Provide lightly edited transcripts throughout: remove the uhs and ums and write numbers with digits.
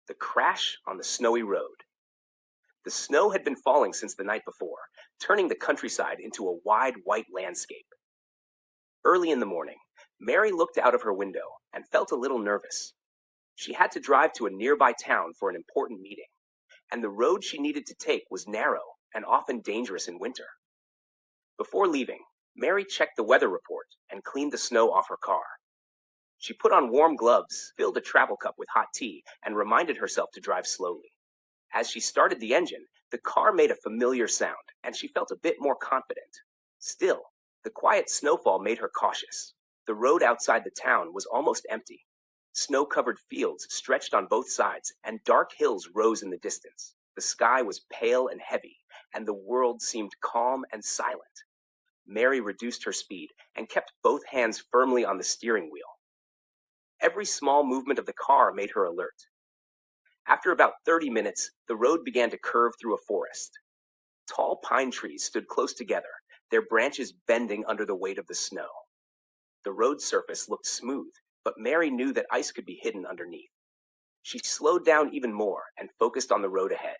The crash on the snowy road. The snow had been falling since the night before, turning the countryside into a wide white landscape. Early in the morning, Mary looked out of her window and felt a little nervous. She had to drive to a nearby town for an important meeting, and the road she needed to take was narrow and often dangerous in winter. Before leaving, Mary checked the weather report and cleaned the snow off her car. She put on warm gloves, filled a travel cup with hot tea, and reminded herself to drive slowly. As she started the engine, the car made a familiar sound, and she felt a bit more confident. Still, the quiet snowfall made her cautious. The road outside the town was almost empty. Snow-covered fields stretched on both sides, and dark hills rose in the distance. The sky was pale and heavy, and the world seemed calm and silent. Mary reduced her speed and kept both hands firmly on the steering wheel. Every small movement of the car made her alert. After about 30 minutes, the road began to curve through a forest. Tall pine trees stood close together, their branches bending under the weight of the snow. The road surface looked smooth, but Mary knew that ice could be hidden underneath. She slowed down even more and focused on the road ahead.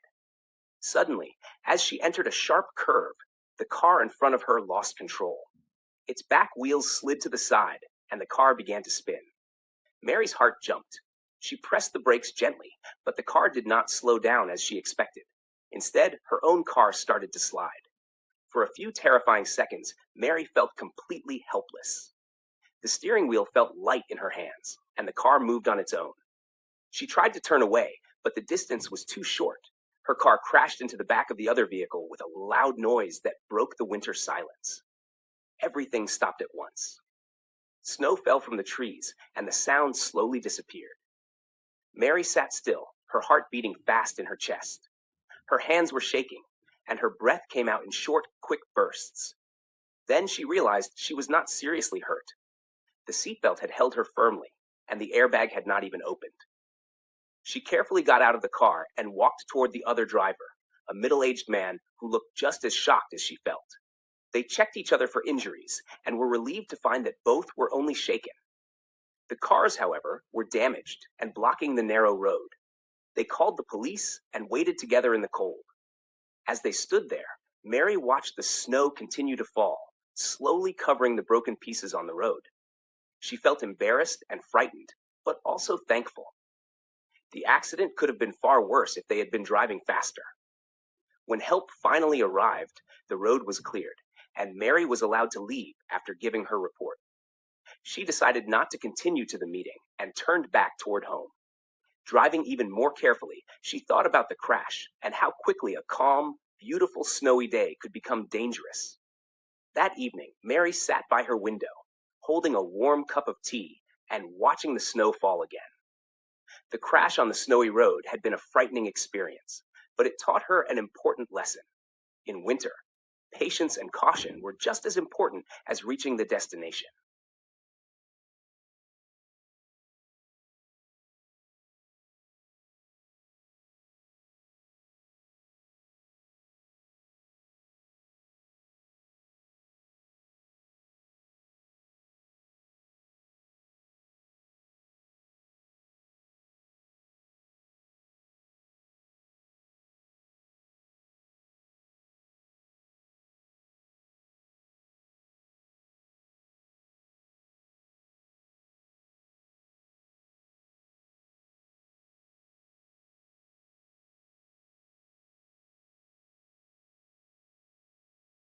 Suddenly, as she entered a sharp curve, the car in front of her lost control. Its back wheels slid to the side, and the car began to spin. Mary's heart jumped. She pressed the brakes gently, but the car did not slow down as she expected. Instead, her own car started to slide. For a few terrifying seconds, Mary felt completely helpless. The steering wheel felt light in her hands, and the car moved on its own. She tried to turn away, but the distance was too short. Her car crashed into the back of the other vehicle with a loud noise that broke the winter silence. Everything stopped at once. Snow fell from the trees, and the sound slowly disappeared. Mary sat still, her heart beating fast in her chest. Her hands were shaking, and her breath came out in short, quick bursts. Then she realized she was not seriously hurt. The seatbelt had held her firmly, and the airbag had not even opened. She carefully got out of the car and walked toward the other driver, a middle-aged man who looked just as shocked as she felt. They checked each other for injuries and were relieved to find that both were only shaken. The cars, however, were damaged and blocking the narrow road. They called the police and waited together in the cold. As they stood there, Mary watched the snow continue to fall, slowly covering the broken pieces on the road. She felt embarrassed and frightened, but also thankful. The accident could have been far worse if they had been driving faster. When help finally arrived, the road was cleared, and Mary was allowed to leave after giving her report. She decided not to continue to the meeting and turned back toward home. Driving even more carefully, she thought about the crash and how quickly a calm, beautiful snowy day could become dangerous. That evening, Mary sat by her window, holding a warm cup of tea and watching the snow fall again. The crash on the snowy road had been a frightening experience, but it taught her an important lesson. In winter, patience and caution were just as important as reaching the destination.